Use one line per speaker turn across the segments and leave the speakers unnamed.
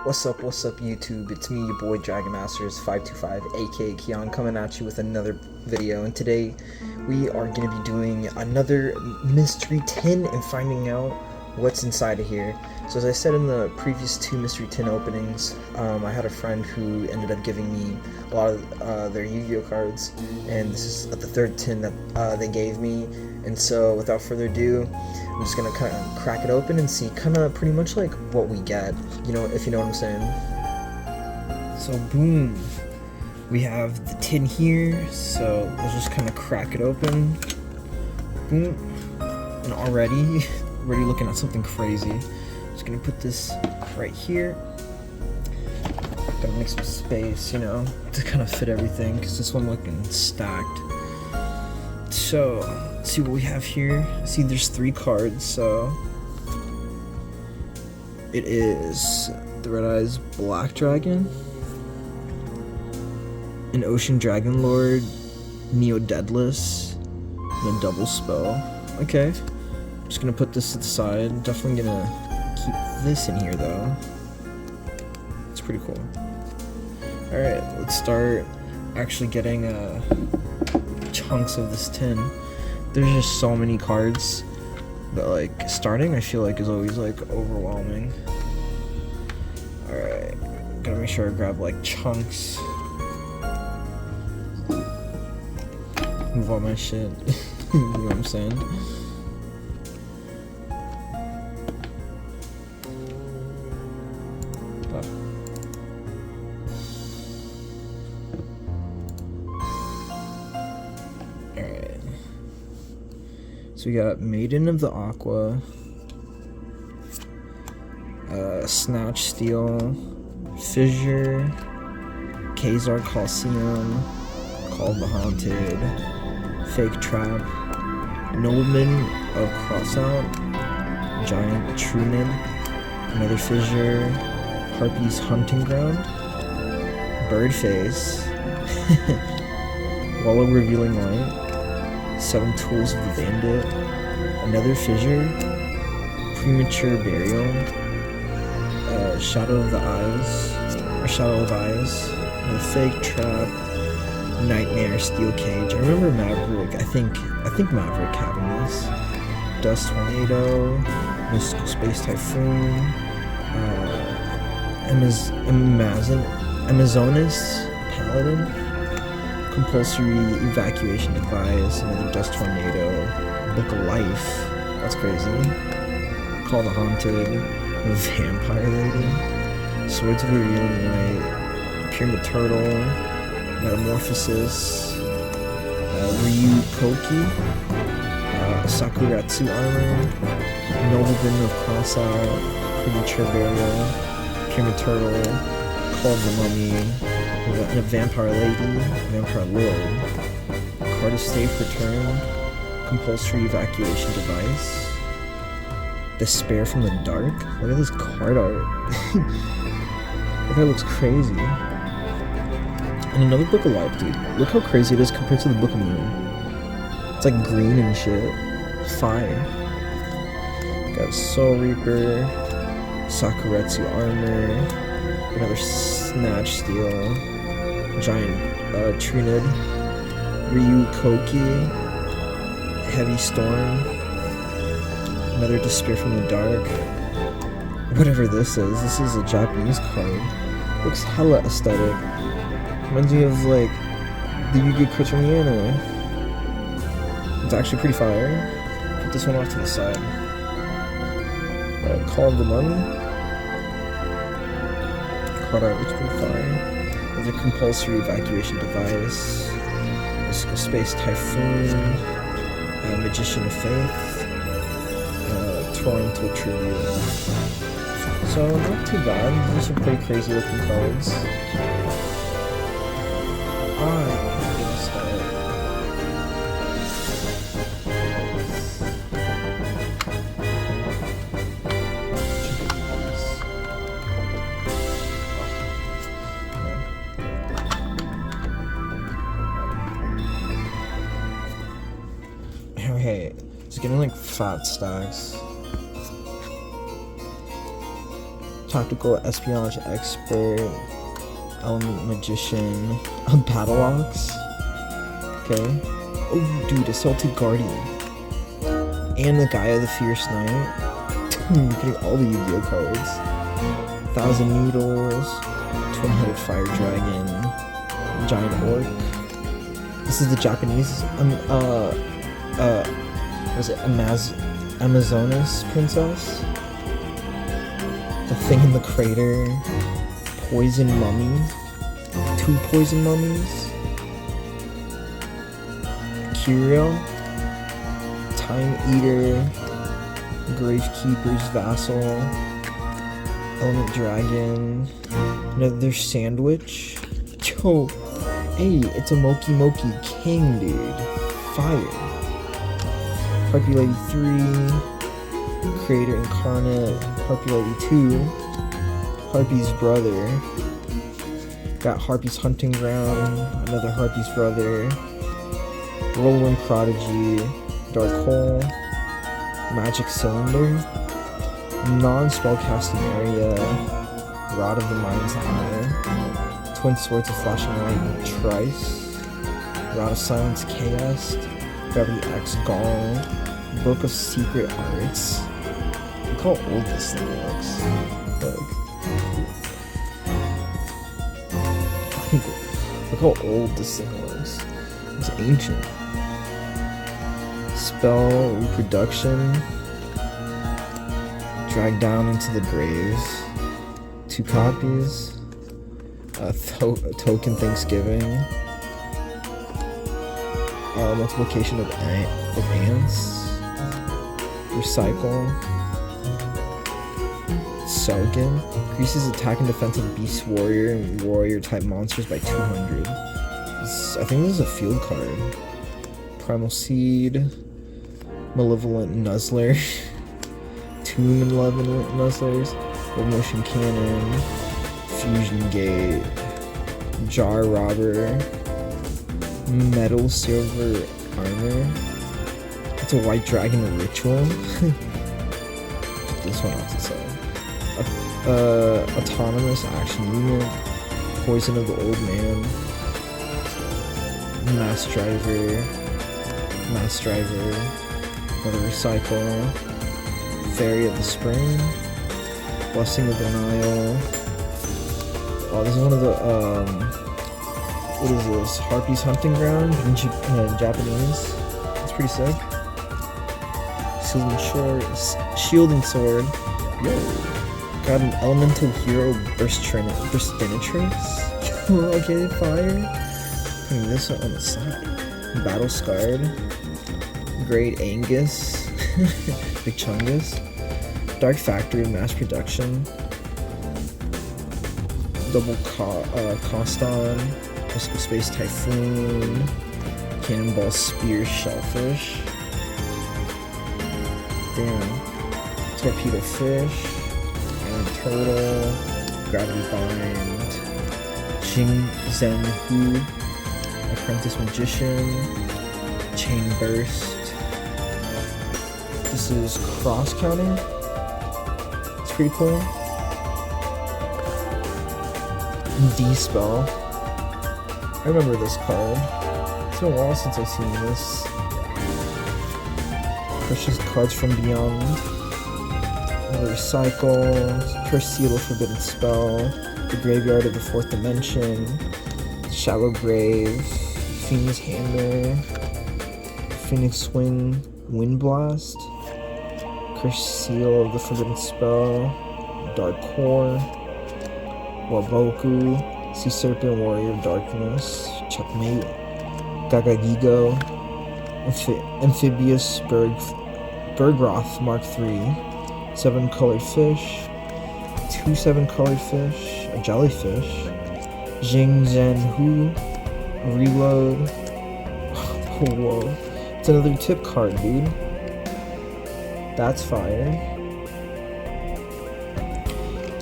What's up, YouTube? It's me, your boy Dragon Masters 525, aka Keon, coming at you with another video, and today we are going to be doing another mystery tin and finding out what's inside of here. So as I said in the previous two mystery tin openings, I had a friend who ended up giving me a lot of their Yu-Gi-Oh cards, and this is the third tin that they gave me. And so without further ado, I'm just gonna kind of crack it open and see kind of pretty much like what we get, you know, if you know what I'm saying. So boom, we have the tin here, so let's just kind of crack it open. Boom, and already looking at something crazy. Just gonna put this right here. Gotta make some space, you know, to kind of fit everything, because this one looking stacked. So, let's see what we have here. See, there's 3 cards, so it is the Red Eyes Black Dragon, an Ocean Dragon Lord, Neo Deadless, and a double spell. Okay, I'm just gonna put this to the side. Definitely gonna keep this in here though. It's pretty cool. Alright, let's start actually getting chunks of this tin. There's just so many cards that, like, starting I feel like is always like overwhelming. Alright, gotta make sure I grab like chunks. Move all my shit. You know what I'm saying? So we got Maiden of the Aqua, Snatch Steel, Fissure, Kazar Colosseum, Call of the Haunted, Fake Trap, Nobleman of Crossout, Giant Trunid, another Fissure, Harpy's Hunting Ground, Birdface, Wall of Revealing Light, 7 Tools of the Bandit, another Fissure, Premature Burial, Shadow of the Eyes, or Shadow of Eyes, the Fake Trap, Nightmare, Steel Cage. I remember Maverick. I think Maverick having this. Dust Tornado, Mystical Space Typhoon, Amazonas Paladin, Compulsory Evacuation Device, another Dust Tornado, Book of Life, that's crazy, Call the Haunted, Vampire Lady, Swords of Revealing Light, Pyramid Turtle, Metamorphosis, Ryu Koki, Sakuratsu Armor, Nobleman of Crossout, Premature Burial, Pyramid Turtle, Call of the Mummy, a Vampire Lady, Vampire Lord, Card of Safe Return, Compulsory Evacuation Device, Despair from the Dark. Look at this card art. That looks crazy. And another Book of Life, dude. Look how crazy it is compared to the Book of Moon. It's like green and shit. Fire. Got Soul Reaper, Sakuretsu Armor, another Snatch Steel, Giant Trunid, Ryu Koki, Heavy Storm, another Despair from the Dark, whatever this is a Japanese card. Looks hella aesthetic. Reminds me of like the Yu-Gi-Oh cards from the anime. It's actually pretty fire. Put this one off to the side. Call of the Mummy. Card art looks pretty fire. There's a Compulsory Evacuation Device, Mystical Space Typhoon, Magician of Faith, Torrential Tribute. So not too bad. These are some pretty crazy looking cards. Okay, it's getting like fat stacks. Tactical espionage expert, element magician, a battle ox. Okay. Oh, dude, assaulted guardian, and the guy of the fierce knight. Getting all the Yu-Gi-Oh cards. 1,000 needles, twin-headed fire dragon, giant orc. This is the Japanese. Was it Amazonas princess? The thing in the crater. Poison mummy. 2 poison mummies. Curio. Time eater. Gravekeeper's vassal. Element dragon. Another sandwich. Yo, hey, it's a Moki Moki king, dude. Fire. Harpy Lady 3, Creator Incarnate, Harpy Lady 2, Harpy's brother, got Harpy's Hunting Ground, another Harpy's brother, Whirlwind Prodigy, Dark Hole, Magic Cylinder, Non-Spellcasting Area, Rod of the Mind's Eye, Twin Swords of Flashing Light, Trice, Rod of Silence, Chaos, Gravity X, Gall, Book of Secret Arts. Look how old this thing looks. Look how old this thing looks. It's ancient. Spell Reproduction. Drag Down into the Graves. 2 copies. Token Thanksgiving. Multiplication of ants. Recycle. Selgin. Increases attack and defense of beast warrior and warrior type monsters by 200. I think this is a field card. Primal Seed. Malevolent Nuzzler. 2 Malevolent Nuzzlers. Full Motion Cannon. Fusion Gate. Jar Robber. Metal Silver Armor. It's a White Dragon Ritual. Put this one off the side. Autonomous Action Unit. Poison of the Old Man. Mass Driver. Another Recycle. Fairy of the Spring. Blessing of the Nile. Oh, this is one of the what is this? Harpy's Hunting Ground in Japanese. It's pretty sick. Shield and Sword. Yo. Got an Elemental Hero Burstinatrix. Okay, fire. Putting this on the side. Battle Scarred. Great Angus. Big Chungus. Dark Factory Mass Production. Double Coston. Mystical Space Typhoon. Cannonball Spear Shellfish. Damn. Torpedo Fish. And Turtle. Gravity Bind. Jing Zhen Hu. Apprentice Magician. Chain Burst. This is Cross Counter. It's pretty cool. D-Spell. I remember this card. It's been a while since I've seen this. Precious Cards from Beyond. Another Recycle. Cursed Seal of Forbidden Spell. The Graveyard of the Fourth Dimension. Shallow Grave. Phoenix Hammer. Phoenix Swing. Wind Blast. Cursed Seal of the Forbidden Spell. Dark Core. Waboku. Sea Serpent, Warrior of Darkness, Checkmate, Gagagigo, Amphibious Bergroth Mark III, 7 colored fish, 2 7-colored fish, a jellyfish, Jing Zhen Hu, Reload. Whoa, it's another tip card, dude. That's fire.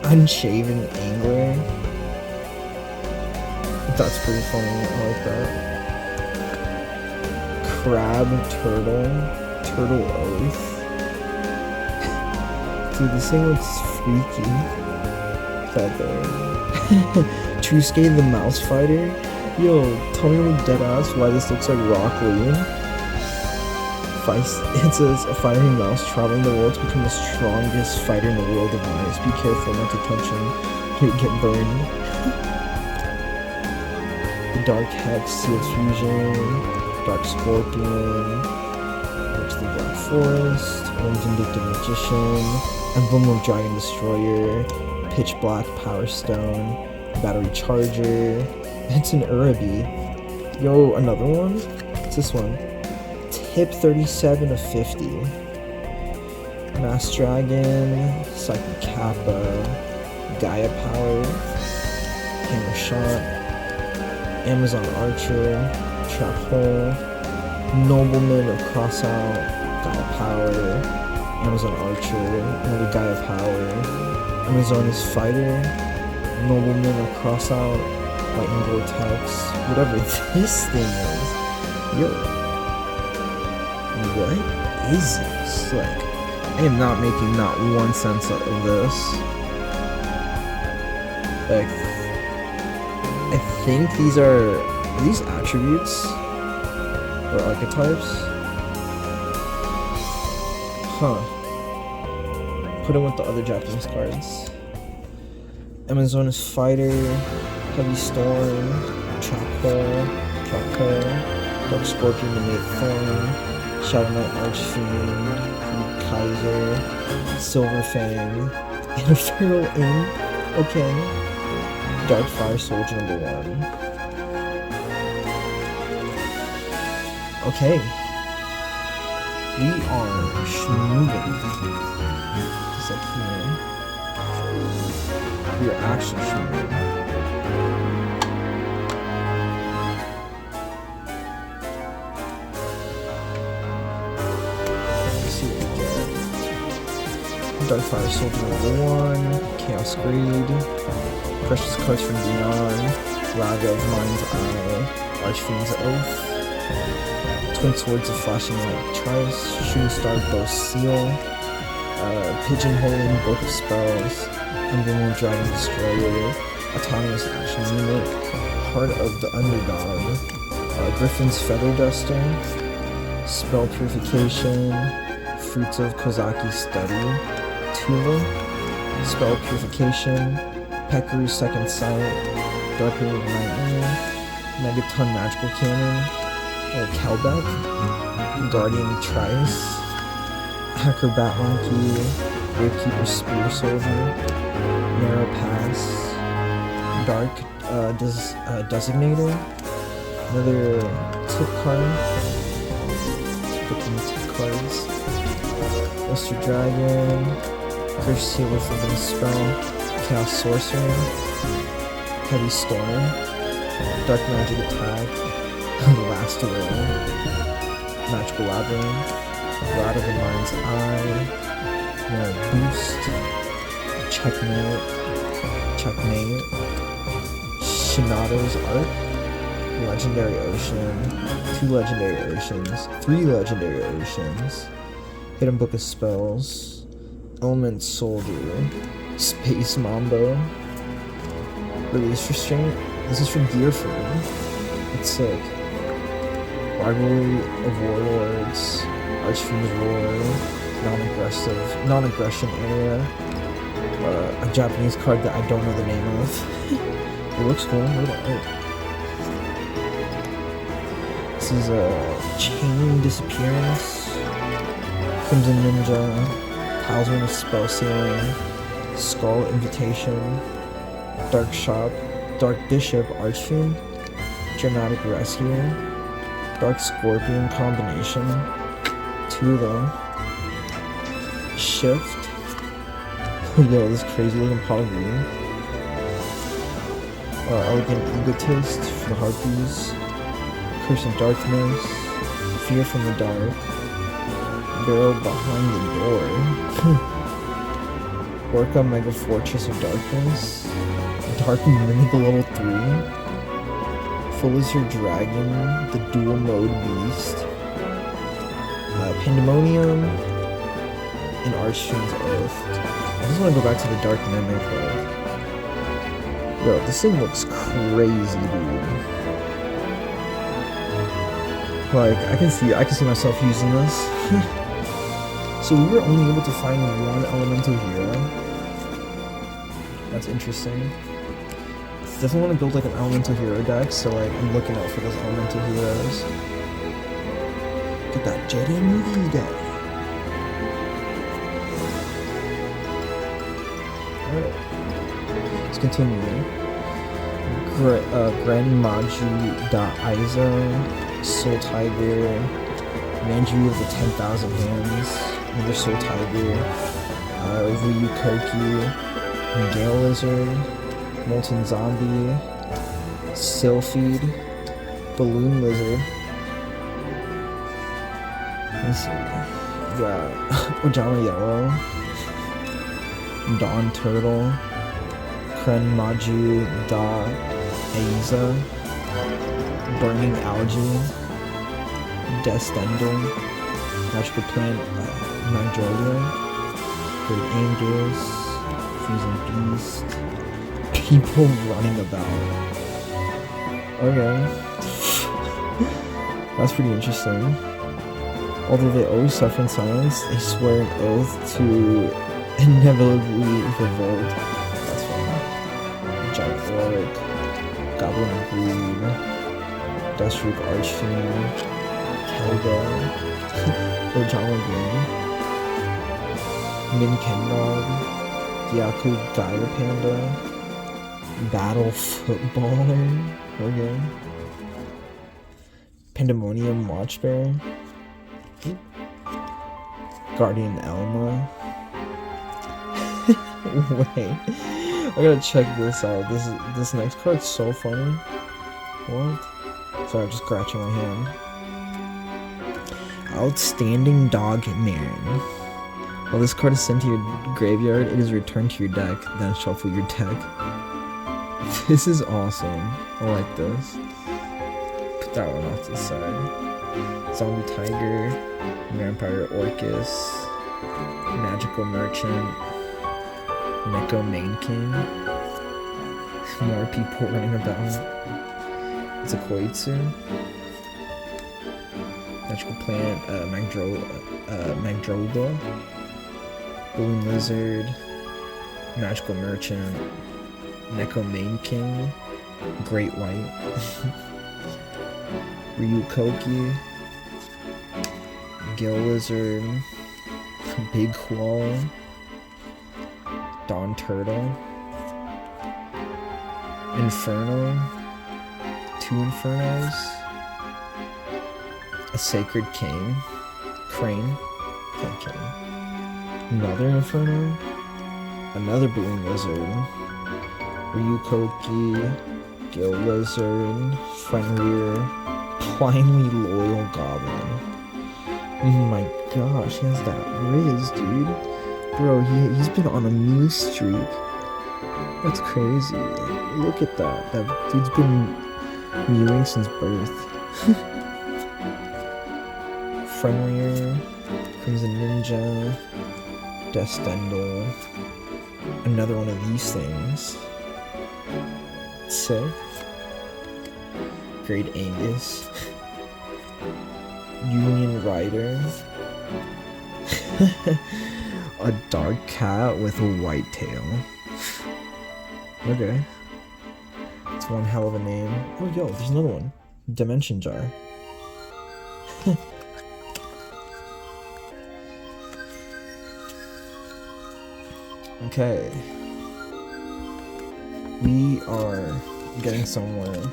Unshaven Angler. That's pretty funny, I like that. Crab Turtle Oath. Dude, this thing looks freaky. Feather. Truescape the Mouse Fighter? Yo, tell me with deadass why this looks like Rock Lee. It says a fighting mouse traveling the world to become the strongest fighter in the world of mice. Be careful not to touch him. He'll get burned. The Dark Hex, Sealed Fusion, Dark Scorpion, Witch of the Black Forest, Vindictive Magician, Emblem of Dragon Destroyer, Pitch Black Power Stone, Battery Charger. It's an Uraby. Yo, another one? What's this one? Tip 37 of 50. Mass Dragon, Psychic Kappa, Gaia Power, Hammer Shot, Amazon Archer, Trap Hole, Nobleman of Crossout, Gaia Power, Amazon Archer, another Gaia Power, Amazon's Fighter, Nobleman of Crossout, Lightning Vortex, whatever this thing is. Yo. What is this? Like, I am not making not one sense of this. Like, I think these are these attributes or archetypes? Huh. Put them with the other Japanese cards. Amazonas Fighter, Heavy Storm, Trap Hole, Dark Scorpion, the Mate Thorn, Shadow Knight Archfiend, Kaiser, Silver Fang, Infernal Inn, okay, Dark Fire Soldier #1. Okay, we are schmoving. Just like here. We are actually schmoving. Dark Fire Soldier #1, Chaos Greed, Precious Cards from Beyond, Raga of Mind's Eye, Archfiend's Oath, Twin Swords of Flashing Light Trice, Shooting Star Bow Seal, Pigeonholing Book of Spells, Emblem of Dragon Destroyer, Autonomous Action Unit, Heart of the Underdog, Griffin's Feather Duster, Spell Purification, Fruits of Kozaki Study, Tula, Spell Purification, Pekaru's Second Sight, Darker of Nightmare, Megaton Magical Cannon, Kelbeck, Guardian Trice, Acrobat Monkey, Gravekeeper Spear Soldier, Narrow Pass, Dark Designator, another tip card, put them tip cards, Luster Dragon, Curse Sealer Forbidden Spell, Chaos Sorcerer, Heavy Storm, Dark Magic Attack, Last Will, Magical Labyrinth, Rod of the Mind's Eye, More Boost, Checkmate, Shinato's Arc, Legendary Ocean, 2 Legendary Oceans, 3 Legendary Oceans, Hidden Book of Spells, Element Soldier, Space Mambo, Release Restraint. This is from Gear for me. It's sick. Rivalry of Warlords, Archfiend's War, non-aggression area, a Japanese card that I don't know the name of. It looks cool. Look at it. This is a Chain Disappearance, Crimson Ninja, Talisman of Spell Sealing, Skull Invitation, Dark Shop, Dark Bishop Archfiend, Dramatic Rescue, Dark Scorpion combination, 2 of them, Shift, yo, this crazy looking pot of green, Elegant Egotist for the Harpies, Curse of Darkness, Fear from the Dark, Barrel Behind the Door, Orca Mega Fortress of Darkness, Dark Mimic level 3, Full Lizard Dragon, the Dual Mode Beast, Pandemonium, and Archfiend's Oath. I just want to go back to the Dark Mimic though. Yo, this thing looks crazy, dude. Like, I can see myself using this. So we were only able to find one elemental hero. That's interesting. Definitely want to build like an elemental hero deck, so like I'm looking out for those elemental heroes. Get that JD movie deck. Alright. Let's continue. Grand Margit Isa, Soul Tiger, Manju of the 10,000 Hands, another Soul Tiger, Ryukoki, Gale Lizard, Molten Zombie, Sylphid, Balloon Lizard. Let's see. We got Ojama Yellow, Dawn Turtle, Kren Maju Da Aiza, Burning Algae, Descendant, Magical Plant, Magnolia, Great Angels, Freezing Beast, people running about. Okay. That's pretty interesting. Although they always suffer in silence, they swear an oath to inevitably revolt. That's fun. Giant Orc, Goblin Breed, Deathstroke Archfiend, Helga, Ojama Green, Min Kendog, Yaku Dire Panda, Battle Footballer, okay. Pandemonium Watchbear, Guardian Elma. Wait, I gotta check this out. This next card's so funny. What? Sorry, I'm just scratching my hand. Outstanding Dog Marin. While this card is sent to your graveyard, it is returned to your deck, then shuffle your deck. This is awesome. I like this. Put that one off to the side. Zombie Tiger, Vampire Orcus, Magical Merchant, Neko Main King. More people running about. It's a Koitsu. Magical Plant, Magdroba, Balloon Lizard, Magical Merchant, Neko Main King, Great White, Ryukoki, Gill Lizard, Big Quall, Dawn Turtle, Inferno, 2 Infernos, a Sacred Crane, another Inferno, another Balloon Lizard, Ryukoki, Gill Lizard, Friendlier, Blindly Loyal Goblin. Oh my gosh, he has that Riz, dude. Bro, he's been on a Mew streak. That's crazy. Look at that. That dude's been mewing since birth. Friendlier, Crimson Ninja, Descendant, another one of these things. Sick. Great Angus. Union Rider. A dark cat with a white tail. Okay. It's one hell of a name. Oh, yo, there's another one. Dimension Jar. Okay. We are getting somewhere.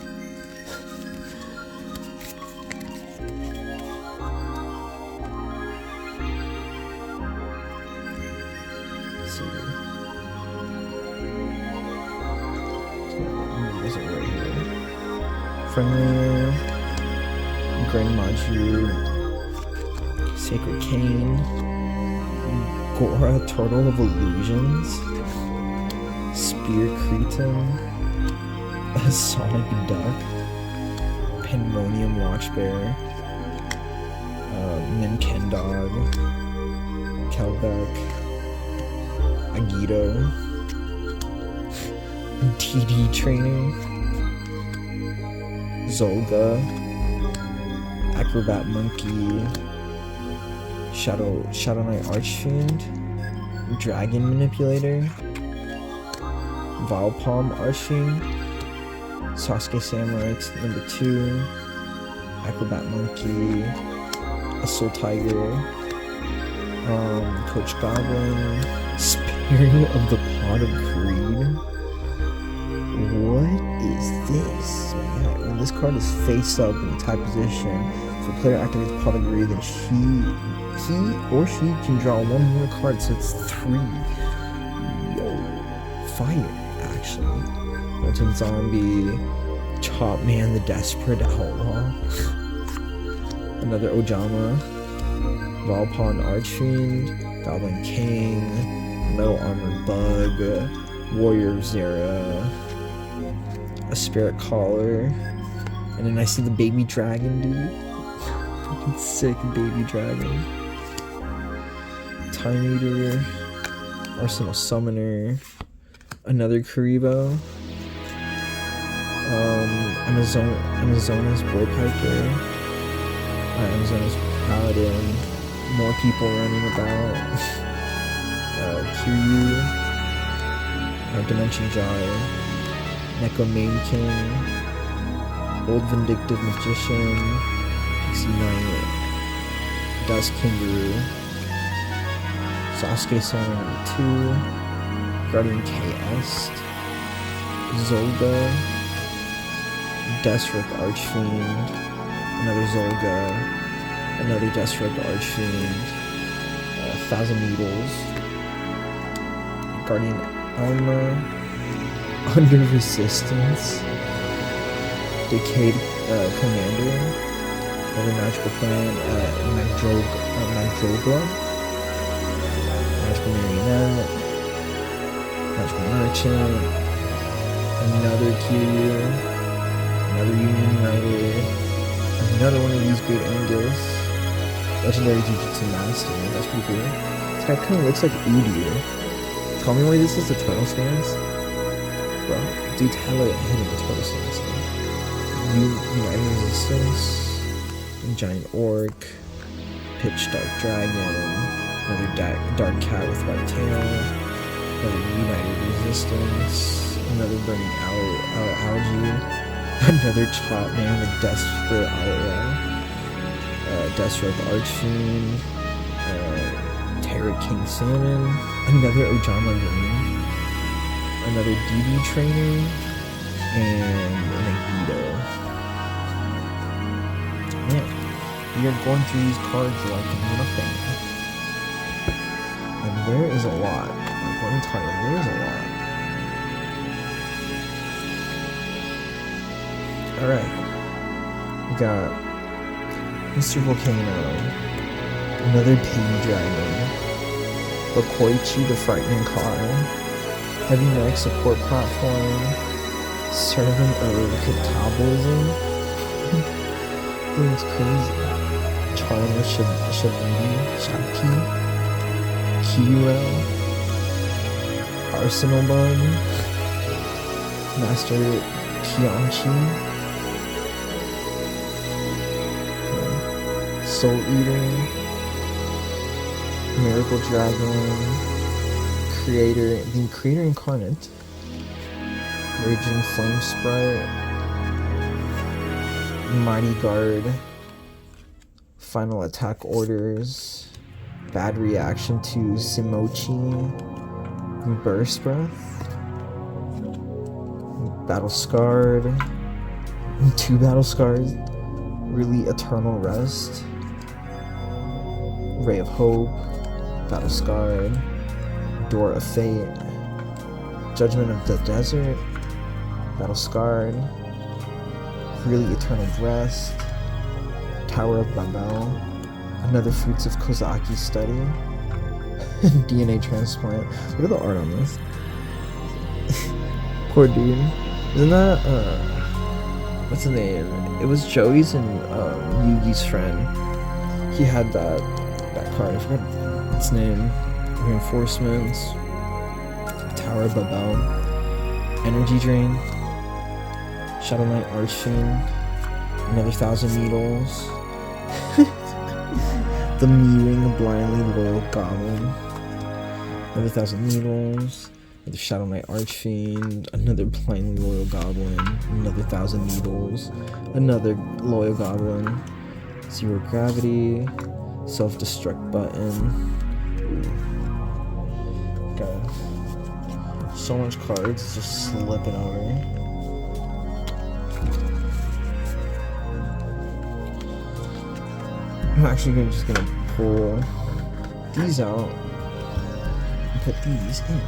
Friendlier, Grand Maju, Sacred Cane, Gora, Turtle of Illusions, Spear Cretin, a Sonic Duck, Pandemonium Watchbear, Ninkendog, Kelbeck, Agito, DD Trainer, Zolga, Acrobat Monkey, Shadow Knight Archfiend, Dragon Manipulator, Valpalm Archfiend, Sasuke Samurai number 2, Acrobat Monkey, Assault Tiger, Coach Goblin, Spirit of the Pot of Greed. What is this? Yeah, when this card is face up in type position, if a player activates Pot of Greed, then he or she can draw one more card, so it's 3. Yo, fire, actually. Molten Zombie, Chop Man the Desperate Outlaw, another Ojama, Valpon Archfiend, Goblin King, Metal Armor Bug, Warrior of Zera, a Spirit Collar, and then I see the baby dragon, dude. Fucking sick baby dragon. Time Eater, Arsenal Summoner, another Kuribo, Amazonas Bullpiper, Amazonas Paladin, more people running about, Kiryu, Dimension Jar, Neko Main King, Old Vindictive Magician, Pixie Knight, Dust Kangaroo, Sasuke Samurai number 2, Guardian KS, Zolga, Deathstroke Archfiend, another Zolga, another Deathstroke Archfiend, 1,000 Needles, Guardian Alma, Under Resistance, Decayed Commander, another Magical Plan, Magdrogla, Magical Marionette, Magical Merchant, another Kiryu, another Union Rider, another one of these Great Angus, Legendary Jujutsu Master. That's pretty cool. This guy kind of looks like Udyr. Tell me why this is the turtle stance. Bro, dude's hella hitting the turtle stance. United Resistance, Giant Orc, Pitch Dark Dragon, another Dark Cat with White Tail, another United Resistance, another Burning Algae, another Chop Man with Desperate Outlaw, Deathstroke Archfiend, Terra King Salmon, another Ojama Green, another DD Trainer, and an Agito. Man, we are going through these cards like nothing. And there is a lot. Like, let me tell you, there is a lot. Alright. We got Mr. Volcano, another Piggy Dragon, Bakoichi the Frightening Car, Heavy Mech Support Platform, Servant of Catabolism. It's crazy. Charma Shaki, Kiro, Arsenal Bun, Master Kianchi, Soul Eater, Miracle Dragon, the Creator Incarnate, Raging Flame Sprite, Mighty Guard, Final Attack Orders, Bad Reaction to Simochi, Burst Breath, Battle Scarred, 2 Battle Scars, Really Eternal Rest, Ray of Hope, Battle Scarred, Door of Fate, Judgment of the Desert, Battle Scarred, Really Eternal Rest, Tower of Babel, another Fruits of Kozaki Study, DNA Transplant. Look at the art on this. Poor dude. Isn't that, what's his name? It was Joey's and Yugi's friend. He had that card. I forgot its name. Reinforcements, Tower of Babel. Energy Drain, Shadow Knight Archfiend, another 1,000 Needles, the Mewing Blindly Loyal Goblin, another 1,000 Needles, another Shadow Knight Archfiend, another Blindly Loyal Goblin, another 1,000 Needles, another Loyal Goblin, Zero Gravity, Self-Destruct Button. Okay. So much cards, it's just slipping over. I'm actually just gonna pull these out and put these in.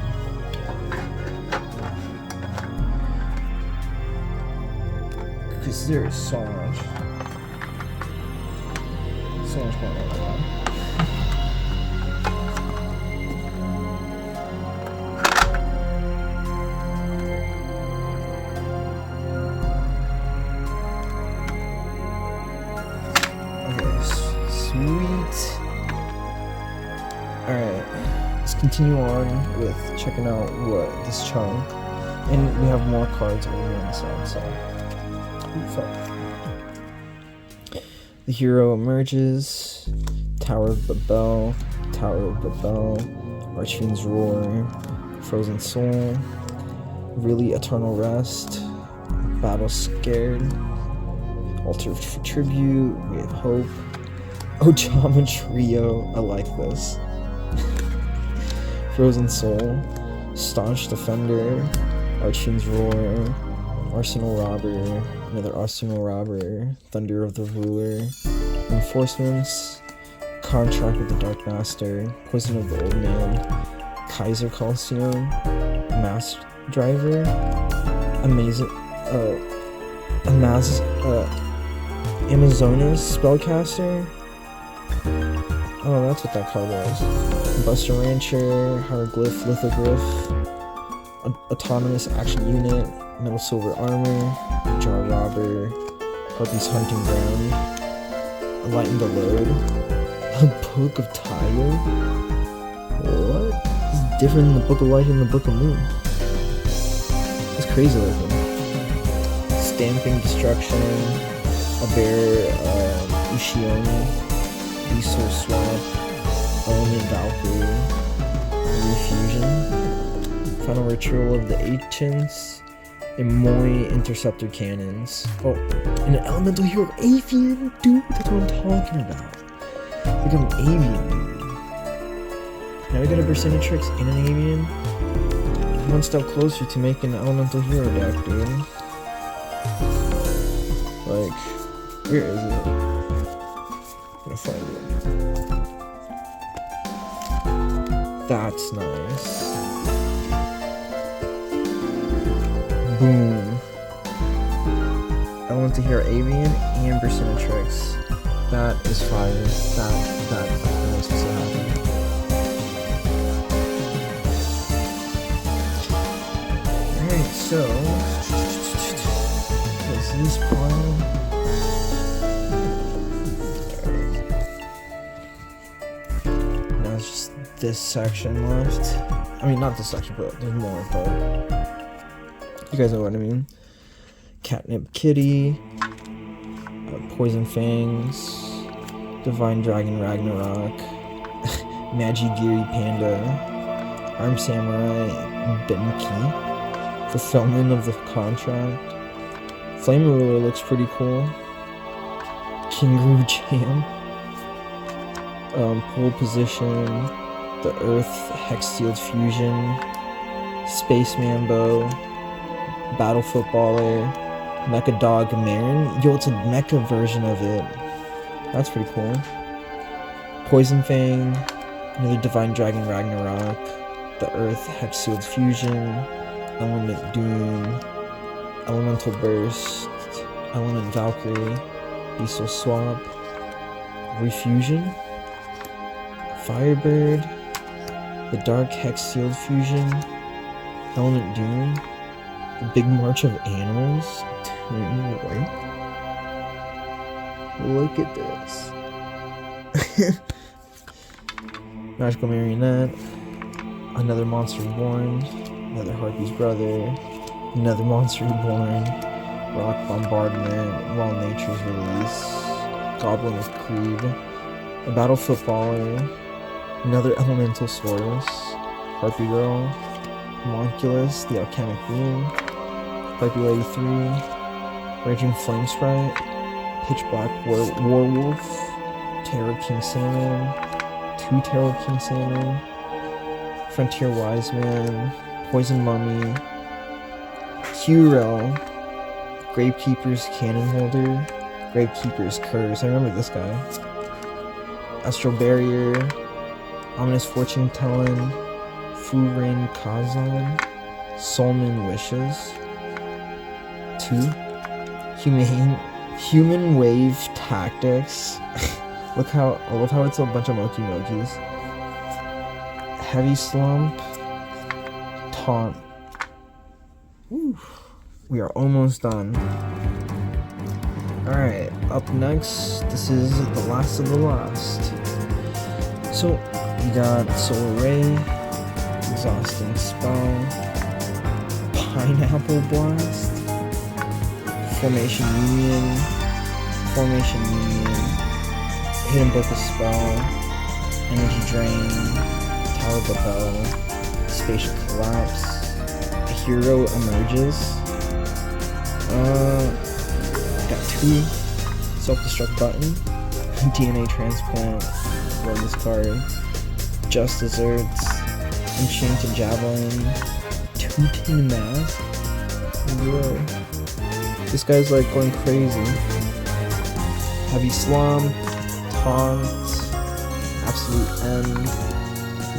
Because there is so much going on right now. Sweet. Alright, let's continue on with checking out what this chunk. And we have more cards over here on the side, so. Ooh, fuck. The hero emerges. Tower of Babel. Archfiend's Roar. Frozen Soul. Really Eternal Rest. Battle Scared. Altar for Tribute. We have Hope. Ojama Trio, I like this. Frozen Soul, Staunch Defender, Archfiend's Roar, Arsenal Robber, another Arsenal Robber, Thunder of the Ruler, Reinforcements, Contract with the Dark Master, Poison of the Old Man, Kaiser Colosseum, Mass Driver, Amazonas Spellcaster. Oh, that's what that card was. Buster Rancher, Hieroglyph, Lithogryph, Autonomous Action Unit, Metal Silver Armor, Jar Robber, Harpy's Hunting Ground, Lighten the Load, a Book of Tire? What? It's different than the Book of Light and the Book of Moon. It's crazy looking. Stamping Destruction, a Bear, Ushioni, Diesel Swap, Element Valkyrie, Refusion, Final Ritual of the Ancients, and Moi Interceptor Cannons. Oh, and an Elemental Hero Avian? Dude, that's what I'm talking about. We got an Avian, dude. Now we got a Bersenatrix and an Avian. One step closer to making an Elemental Hero deck, dude. Like, where is it? I'm gonna find it. That's nice. Boom. Elemental Hero Avian and Bersenatrix. That is fire. That makes me so happy. Alright, so what's this pile? This section left. I mean, not this section, but there's more, but you guys know what I mean. Catnip Kitty, Poison Fangs, Divine Dragon Ragnarok, Magigiri Panda, Armed Samurai Benki, Fulfillment of the Contract, Flame Ruler looks pretty cool, Kingaroo Jam, Pole Position, the Earth Hex-Sealed Fusion, Spaceman Bow, Battle Footballer, Mecha Dog Marin. Yo, it's a mecha version of it. That's pretty cool. Poison Fang, another Divine Dragon Ragnarok, the Earth Hex-Sealed Fusion, Element Doom, Elemental Burst, Element Valkyrie, Diesel Swap, Refusion, Firebird, the Dark Hex-Sealed Fusion, Element Doom, the Big March of Animals. Wait. Look at this. Magical Marionette, another Monster Born, another Harpy's Brother, Another monster reborn. Rock bombardment. While nature's release. Goblin of Creed. A battle footballer. Another elemental source. Harpy Girl. Homunculus, the Alchemic Being. Harpy Lady 3. Raging Flame Sprite. Pitch Black Warwolf. Terror King Salmon. 2 Terror King Salmon. Frontier Wise Man. Poison Mummy. Hero. Gravekeeper's Cannon Holder. Gravekeeper's Curse. I remember this guy. Astral Barrier. Ominous Fortune Telling. Furin Kazan. Soulman Wishes. 2. Human Wave Tactics. I love how it's a bunch of Moki Mokis. Heavy Slump. Taunt. Woo. We are almost done. Alright, up next, this is the last of the last. So, we got Solar Ray, Exhausting Spell, Pineapple Blast, Formation Union, Hidden Book of Spell, Energy Drain, Tower of the Bell, Spatial Collapse, a Hero Emerges, got 2 Self-Destruct Button, DNA Transplant, run this card, Just Desserts, Enchanted Javelin, 2 Tin Mask, whoa, this guy's like going crazy, Heavy Slump, Taunt, Absolute End,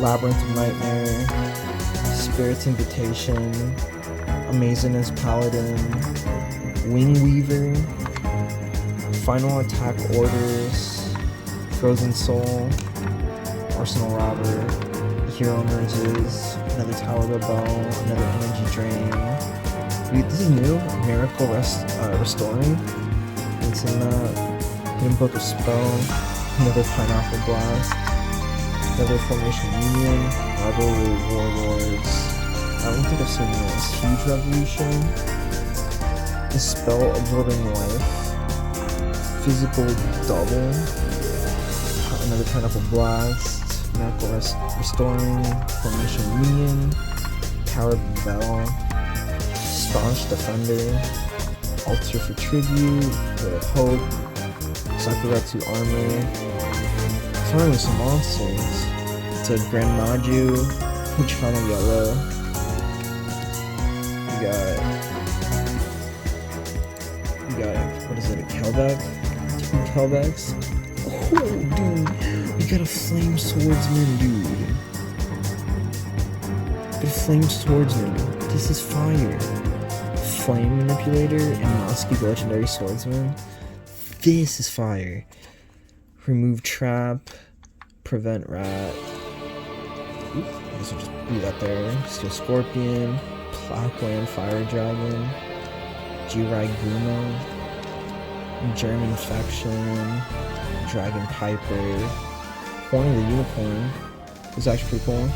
Labyrinth of Nightmare, Spirit's Invitation, Amazingness Paladin, Wingweaver, Final Attack Orders, Frozen Soul, Arsenal Robber, Hero Emerges, another Tower of the Bow, another Energy Drain. This is new, Miracle Restoring. It's in Hidden Book of Spell, another Pineapple Blast, another Formation Union, Rivalry Warlords. I don't think I've seen this. Huge Revolution, the Spell Absorbing Life, Physical Double, another Pineapple Blast, Miracle Restoring, Formation Union, Tower of Bell, Staunch Defender, Altar for Tribute, Ray of Hope, Sakuretsu Armor. Finally, some monsters. It's a Grand Maju, Channel Yellow. We got, what is it, a Kelbeck? 2 Kelbecks? Oh, dude, we got a Flame Swordsman, dude. Got a Flame Swordsman. This is fire. Flame Manipulator and Mosky Legendary Swordsman. This is fire. Remove Trap, Prevent Rat. Oop, I guess I'll just do that there. Steel Scorpion, Blackland Fire Dragon, Jirai Gumo, German Faction, Dragon Piper, Horn of the Unicorn. This is actually pretty cool.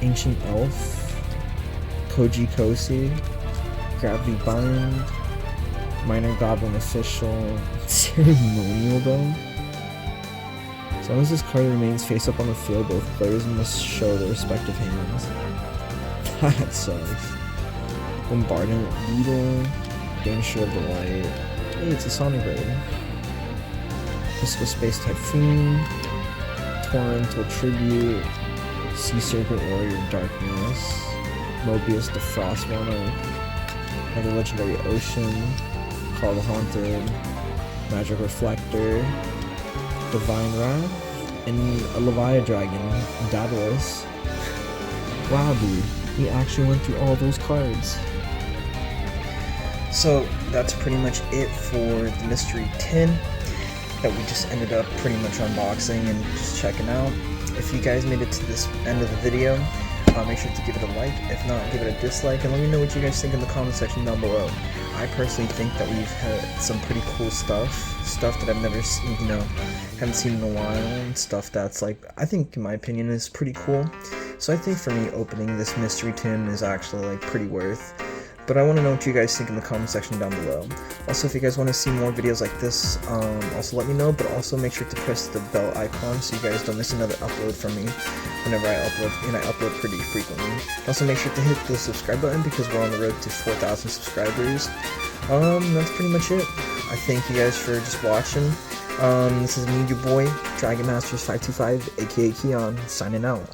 Ancient Elf, Koji Kosi, Gravity Bind, Minor Goblin Official, Ceremonial Dome. As long as this card remains face up on the field, both players must show their respective hands. That sucks. Bombardment Beetle, Danger of the Light. Hey, it's a Sonic Raid. Mystical Space Typhoon, Torrential Tribute, Sea Serpent Warrior Darkness, Mobius the Frost Monarch, another Legendary Ocean, Call the Haunted, Magic Reflector, Divine Wrath, and a Leviathan Dragon, Daedalus. Wow, dude, we actually went through all those cards. So that's pretty much it for the mystery tin that we just ended up pretty much unboxing and just checking out. If you guys made it to this end of the video, make sure to give it a like. If not, give it a dislike, and let me know what you guys think in the comment section down below. I personally think that we've had some pretty cool stuff that I've never seen, haven't seen in a while, and stuff that's like, I think in my opinion is pretty cool. So I think for me, opening this mystery tin is actually like pretty worth. But I want to know what you guys think in the comment section down below. Also, if you guys want to see more videos like this, also let me know, but also make sure to press the bell icon so you guys don't miss another upload from me whenever I upload, and I upload pretty frequently. Also make sure to hit the subscribe button because we're on the road to 4,000 subscribers. That's pretty much it. I thank you guys for just watching. This is me, your boy, Dragon Masters 525, aka Keon, signing out.